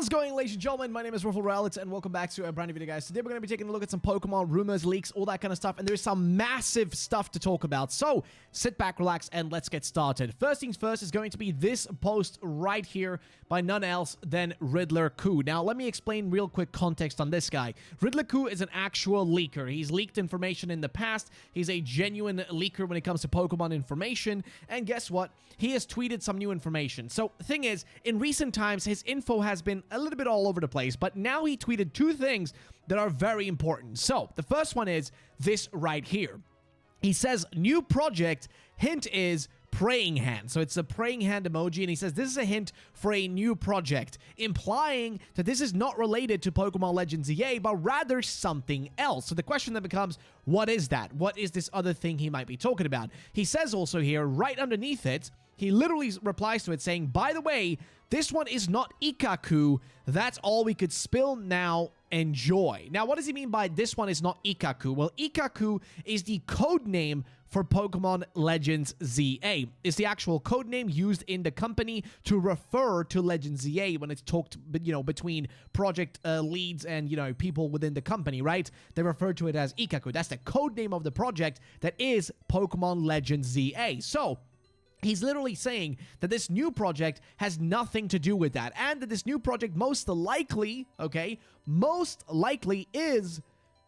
How's it going, ladies and gentlemen? My name is Ruffle and welcome back to a brand new video, guys. Today we're going to be taking a look at some Pokemon rumors, leaks, all that kind of stuff, and there's some massive stuff to talk about. So sit back, relax, and let's get started. First things first is going to be this post right here by none else than Riddler Koo. Now, let me explain real quick context on this guy. Riddler Koo is an actual leaker. He's leaked information in the past. He's a genuine leaker when it comes to Pokemon information, and guess what? He has tweeted some new information. So, the thing is, in recent times, his info has been a little bit all over the place, but now he tweeted two things that are very important. So, the first one is this right here. He says, new project, hint is praying hand. So it's a praying hand emoji, and he says this is a hint for a new project, implying that this is not related to Pokemon Legends ZA, but rather something else. So the question then becomes, what is that? What is this other thing he might be talking about? He says also here, right underneath it, he literally replies to it saying, by the way, this one is not Ikaku. That's all we could spill now. Enjoy. Now, what does he mean by this one is not Ikaku? Well, Ikaku is the code name for Pokemon Legends ZA. It's the actual code name used in the company to refer to Legends ZA when it's talked, between project leads and, people within the company, right? They refer to it as Ikaku. That's the code name of the project that is Pokemon Legends ZA. So, he's literally saying that this new project has nothing to do with that, and that this new project most likely is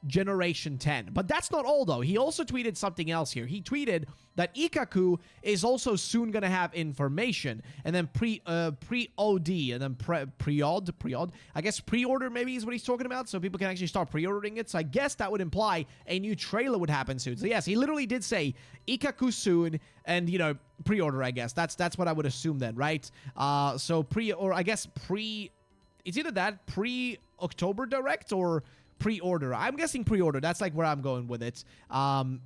Generation 10. But that's not all, though. He also tweeted something else here. He tweeted that Ikaku is also soon going to have information, and then pre-OD, and then pre-OD, I guess pre-order maybe is what he's talking about, so people can actually start pre-ordering it. So I guess that would imply a new trailer would happen soon. So yes, he literally did say Ikaku soon, and, pre-order, I guess. That's what I would assume then, right? So it's either that, pre-October Direct, or pre-order. I'm guessing pre-order. That's like where I'm going with it. Some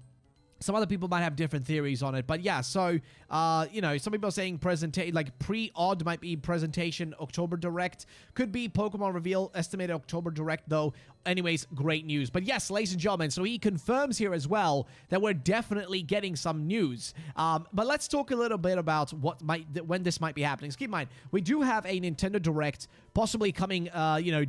other people might have different theories on it, but yeah, so, some people are saying pre-odd might be presentation October Direct. Could be Pokemon reveal, estimated October Direct, though. Anyways, great news. But yes, ladies and gentlemen, so he confirms here as well that we're definitely getting some news. But let's talk a little bit about when this might be happening. So keep in mind, we do have a Nintendo Direct possibly coming,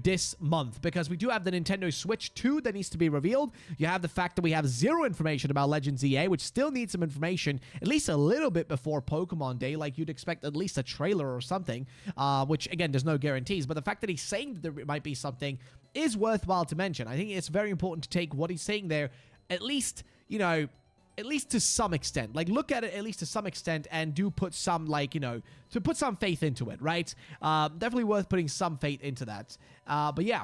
this month, because we do have the Nintendo Switch 2 that needs to be revealed. You have the fact that we have zero information about Legends ZA, which still needs some information, at least a little bit before Pokemon Day, like you'd expect at least a trailer or something, which, again, there's no guarantees, but the fact that he's saying that there might be something is worthwhile to mention. I think it's very important to take what he's saying there, at least to some extent. Like, look at it at least to some extent and do put some, to put some faith into it, right? Definitely worth putting some faith into that. But yeah.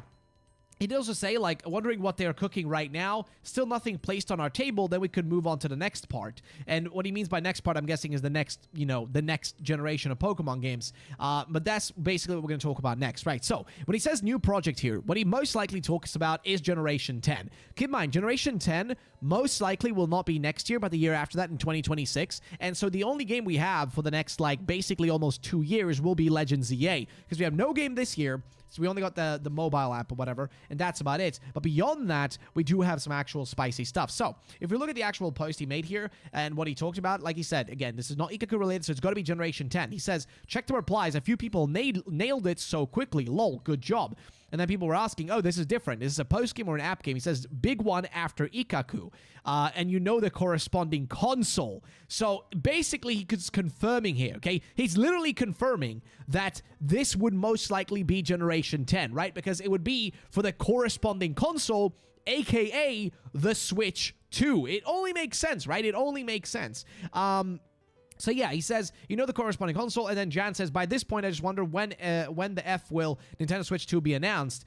He did also say, wondering what they're cooking right now. Still nothing placed on our table, then we could move on to the next part. And what he means by next part, I'm guessing, is the next, the next generation of Pokemon games. But that's basically what we're going to talk about next, right? So, when he says new project here, what he most likely talks about is Generation 10. Keep in mind, Generation 10 most likely will not be next year, but the year after that in 2026. And so, the only game we have for the next, basically almost 2 years will be Legends ZA. Because we have no game this year, so we only got the mobile app or whatever, and that's about it. But beyond that, we do have some actual spicy stuff. So, if we look at the actual post he made here, and what he talked about, like he said, again, this is not Ikaku related, so it's got to be Generation 10. He says, check the replies, a few people nailed it so quickly, lol, good job. And then people were asking, oh, this is different. Is this a post game or an app game? He says, big one after Ikaku. And the corresponding console. So basically, he's confirming here, okay? He's literally confirming that this would most likely be Generation 10, right? Because it would be for the corresponding console, aka the Switch 2. It only makes sense, right? It only makes sense. So yeah, he says, the corresponding console, and then Jan says, by this point, I just wonder when the F will Nintendo Switch 2 be announced.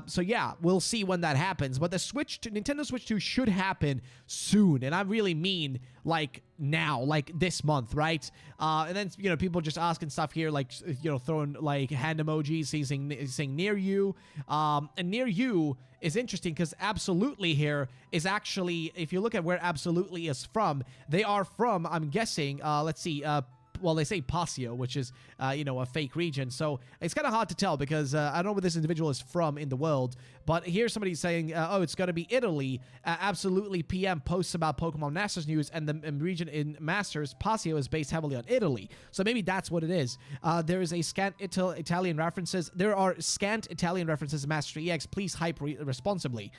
So yeah, we'll see when that happens. But the Nintendo Switch 2 should happen soon, and I really mean, now, this month, right? And then, people just asking stuff here, throwing, hand emojis, saying near you. And near you is interesting, because Absolutely here is actually, if you look at where Absolutely is from, they are from, I'm guessing, let's see, well, they say Pasio, which is, you know, a fake region. So it's kind of hard to tell because I don't know where this individual is from in the world. But here's somebody saying, oh, it's going to be Italy. Absolutely PM posts about Pokemon Masters news, and the region in Masters, Pasio, is based heavily on Italy. So maybe that's what it is. There is a scant Italian references. There are scant Italian references in Master EX. Please hype responsibly.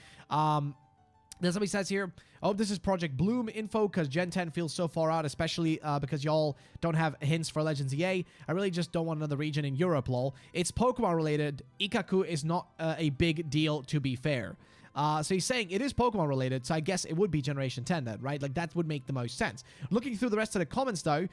Then somebody says here, oh, this is Project Bloom info because Gen 10 feels so far out, especially because y'all don't have hints for Legends ZA. I really just don't want another region in Europe, lol. It's Pokemon related. Ikaku is not a big deal, to be fair. So he's saying it is Pokemon related, so I guess it would be Generation 10 then, right? Like, that would make the most sense. Looking through the rest of the comments, though,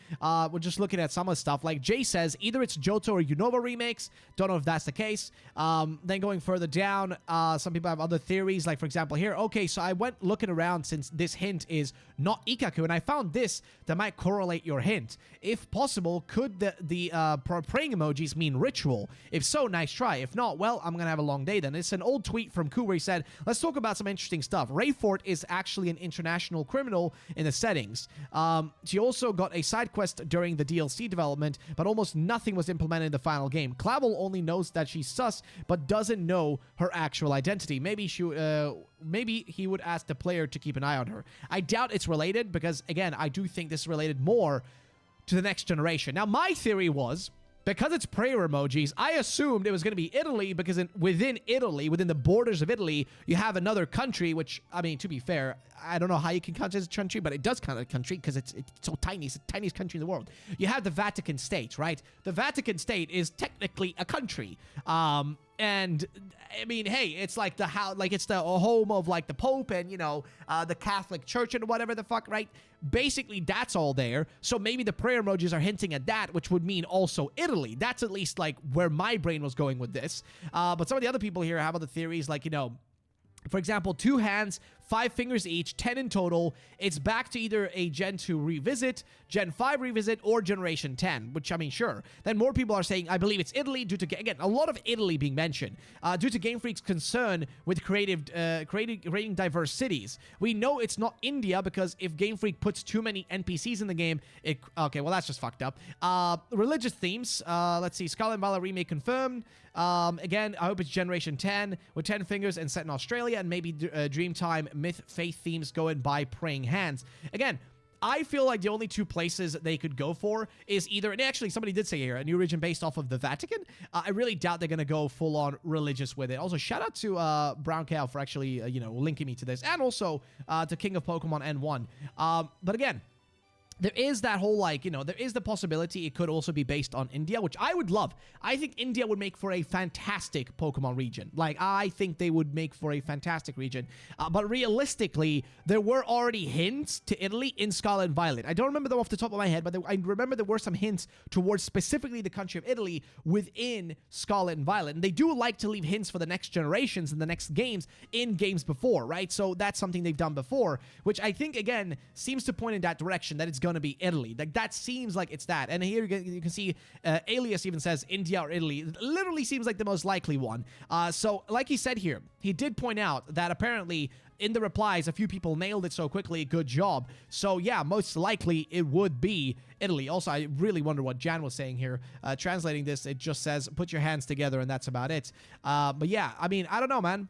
we're just looking at some of the stuff. Like, Jay says, either it's Johto or Unova remakes. Don't know if that's the case. Then going further down, some people have other theories. Like, for example, here, okay, so I went looking around since this hint is not Ikaku, and I found this that might correlate your hint. If possible, could the praying emojis mean ritual? If so, nice try. If not, well, I'm gonna have a long day then. It's an old tweet from Ku where he said, let's talk about some interesting stuff. Rayfort is actually an international criminal in the settings. She also got a side quest during the DLC development, but almost nothing was implemented in the final game. Clavel only knows that she's sus, but doesn't know her actual identity. Maybe he would ask the player to keep an eye on her. I doubt it's related because, again, I do think this is related more to the next generation. Now, my theory was, because it's prayer emojis, I assumed it was going to be Italy because within Italy, within the borders of Italy, you have another country, which, I mean, to be fair, I don't know how you can count it as a country, but it does count as a country because it's so tiny. It's the tiniest country in the world. You have the Vatican State, right? The Vatican State is technically a country. And I mean, hey, it's like it's the home of like the Pope and, you know, the Catholic Church and whatever the fuck, right? Basically, that's all there. So maybe the prayer emojis are hinting at that, which would mean also Italy. That's at least like where my brain was going with this. But some of the other people here have other theories, like, you know, for example, 2 hands, 5 fingers each, 10 in total. It's back to either a Gen 2 revisit, Gen 5 revisit, or Generation 10, which, I mean, sure. Then more people are saying, I believe it's Italy due to, again, a lot of Italy being mentioned, due to Game Freak's concern with creating diverse cities. We know it's not India because if Game Freak puts too many NPCs in the game, okay, well, that's just fucked up. Religious themes, let's see, Scarlet and Violet remake confirmed. Again, I hope it's Generation 10 with 10 fingers and set in Australia, and maybe Dreamtime myth faith themes going by praying hands. Again, I feel like the only 2 places they could go for is either, and actually somebody did say here, a new region based off of the Vatican. I really doubt they're going to go full on religious with it. Also, shout out to Brown Cow for actually, you know, linking me to this, and also to King of Pokemon N1. But again, there is that whole, like, you know, there is the possibility it could also be based on India, which I would love. I think India would make for a fantastic Pokemon region. Like, I think they would make for a fantastic region. But realistically, there were already hints to Italy in Scarlet and Violet. I don't remember them off the top of my head, but I remember there were some hints towards specifically the country of Italy within Scarlet and Violet. And they do like to leave hints for the next generations and the next games in games before, right? So that's something they've done before, which I think, again, seems to point in that direction, that it's going to be Italy. Like, that seems like it's that. And here you can see Alias even says India or Italy. It literally seems like the most likely one. So like he said here, he did point out that apparently in the replies, a few people nailed it so quickly. Good job. So yeah, most likely it would be Italy. Also, I really wonder what Jan was saying here. Translating this, it just says, put your hands together, and that's about it. But yeah, I mean, I don't know, man.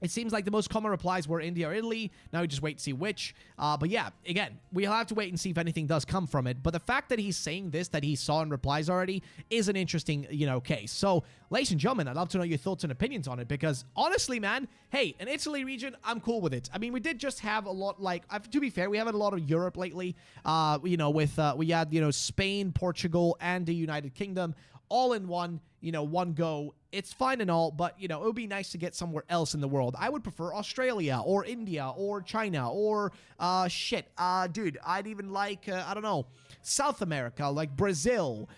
It seems like the most common replies were India or Italy. Now we just wait to see which. But yeah, again, we'll have to wait and see if anything does come from it. But the fact that he's saying this, that he saw in replies already, is an interesting, you know, case. So, ladies and gentlemen, I'd love to know your thoughts and opinions on it. Because, honestly, man, hey, an Italy region, I'm cool with it. I mean, we did just have a lot, like, to be fair, we have had a lot of Europe lately. You know, with, we had, you know, Spain, Portugal, and the United Kingdom all in one, you know, one go. It's fine and all, but, you know, it would be nice to get somewhere else in the world. I would prefer Australia or India or China or, dude, I'd even like, I don't know, South America, like Brazil,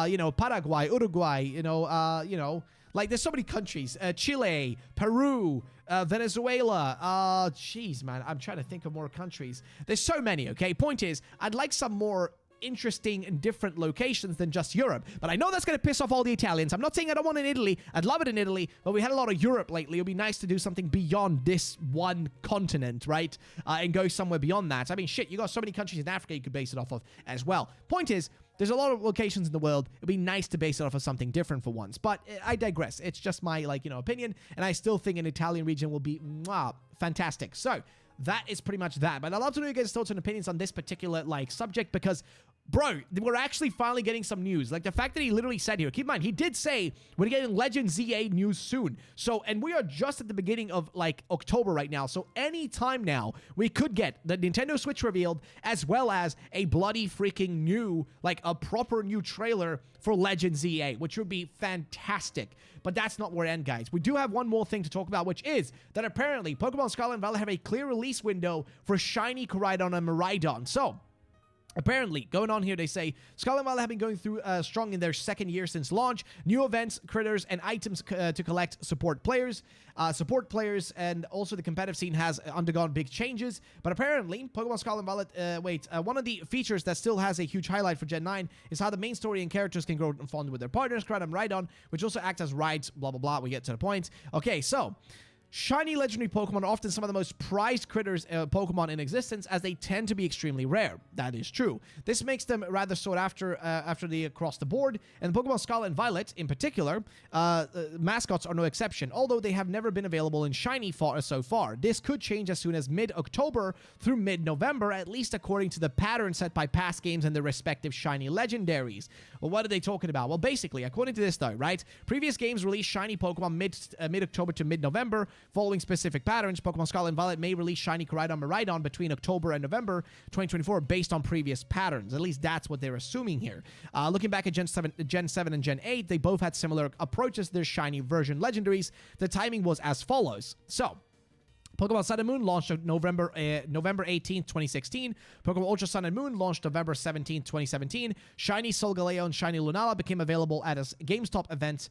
you know, Paraguay, Uruguay, you know, like there's so many countries, Chile, Peru, Venezuela, jeez, man, I'm trying to think of more countries. There's so many, okay? Point is, I'd like some more interesting and different locations than just Europe. But I know that's going to piss off all the Italians. I'm not saying I don't want it in Italy. I'd love it in Italy, but we had a lot of Europe lately. It would be nice to do something beyond this one continent, right? And go somewhere beyond that. I mean, shit, you got so many countries in Africa you could base it off of as well. Point is, there's a lot of locations in the world. It'd be nice to base it off of something different for once. But I digress. It's just my, opinion. And I still think an Italian region will be fantastic. So that is pretty much that. But I'd love to know your guys' thoughts and opinions on this particular, subject because, bro, we're actually finally getting some news. Like, the fact that he literally said here, keep in mind, he did say we're getting Legends ZA news soon. So, and we are just at the beginning of, October right now. So, any time now, we could get the Nintendo Switch revealed, as well as a bloody freaking new, a proper new trailer for Legends ZA, which would be fantastic. But that's not where it ends, guys. We do have one more thing to talk about, which is that apparently Pokemon Scarlet and Violet have a clear release window for Shiny Koraidon and Miraidon. So, apparently, going on here, they say, Scarlet and Violet have been going through strong in their second year since launch. New events, critters, and items to collect support players, and also the competitive scene has undergone big changes. But apparently, Pokemon Scarlet and Violet, one of the features that still has a huge highlight for Gen 9 is how the main story and characters can grow and bond with their partners, Koraidon and Miraidon, which also act as rides, blah, blah, blah. We get to the point. Okay, so shiny legendary Pokemon are often some of the most prized critters Pokemon in existence, as they tend to be extremely rare. That is true. This makes them rather sought after across the board, and Pokemon Scarlet and Violet in particular, mascots are no exception, although they have never been available in shiny so far. This could change as soon as mid-October through mid-November, at least according to the pattern set by past games and their respective shiny legendaries. Well, what are they talking about? Well, basically, according to this though, right? Previous games released shiny Pokemon mid-October to mid-November. Following specific patterns, Pokemon Scarlet and Violet may release shiny Koraidon and Miraidon between October and November 2024 based on previous patterns. At least that's what they're assuming here. Looking back at Gen 7 and Gen 8, they both had similar approaches to their shiny version legendaries. The timing was as follows. So, Pokemon Sun and Moon launched November 18th, 2016. Pokemon Ultra Sun and Moon launched November 17th, 2017. Shiny Solgaleo and Shiny Lunala became available as GameStop event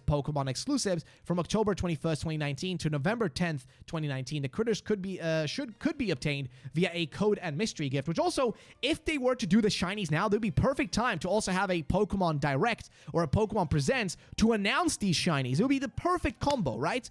Pokemon exclusives from October 21st, 2019 to November 10th, 2019. The critters could be obtained via a code and mystery gift, which also, if they were to do the shinies now, there'd be perfect time to also have a Pokemon Direct or a Pokemon Presents to announce these shinies. It would be the perfect combo, right?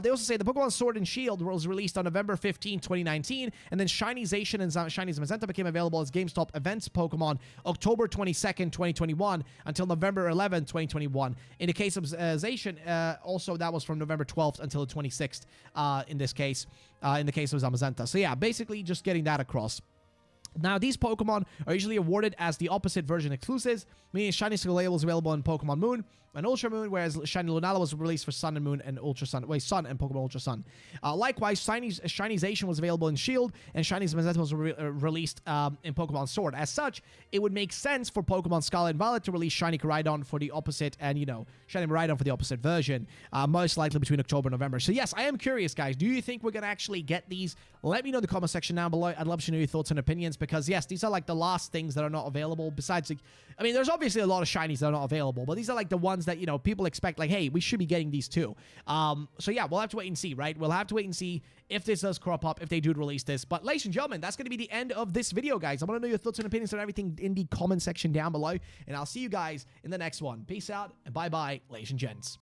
They also say the Pokemon Sword and Shield was released on November 15, 2019, and then Shiny-Zation and Shiny Magenta became available as GameStop events Pokemon October 22nd, 2021 until November 11th, 2021. In the case of Zation, also that was from November 12th until the 26th in this case, in the case of Zamazenta. So yeah, basically just getting that across. Now, these Pokemon are usually awarded as the opposite version exclusives, meaning Shiny Solgaleo was available in Pokemon Moon and Ultra Moon, whereas Shiny Lunala was released for Sun and Moon and Ultra Sun. Wait, Sun and Pokemon Ultra Sun. Likewise, Shiny-Zation was available in Shield, and Shiny Magenta was released in Pokemon Sword. As such, it would make sense for Pokemon Scarlet and Violet to release Shiny Koraidon for the opposite, and, Shiny Miraidon for the opposite version, most likely between October and November. So, yes, I am curious, guys. Do you think we're going to actually get these? Let me know in the comment section down below. I'd love to know your thoughts and opinions, because, yes, these are, the last things that are not available, besides, there's obviously a lot of shinies that are not available, but these are, the ones that, people expect, hey, we should be getting these too. So, yeah, we'll have to wait and see, right? We'll have to wait and see if this does crop up, if they do release this. But, ladies and gentlemen, that's going to be the end of this video, guys. I want to know your thoughts and opinions on everything in the comment section down below, and I'll see you guys in the next one. Peace out, and bye-bye, ladies and gents.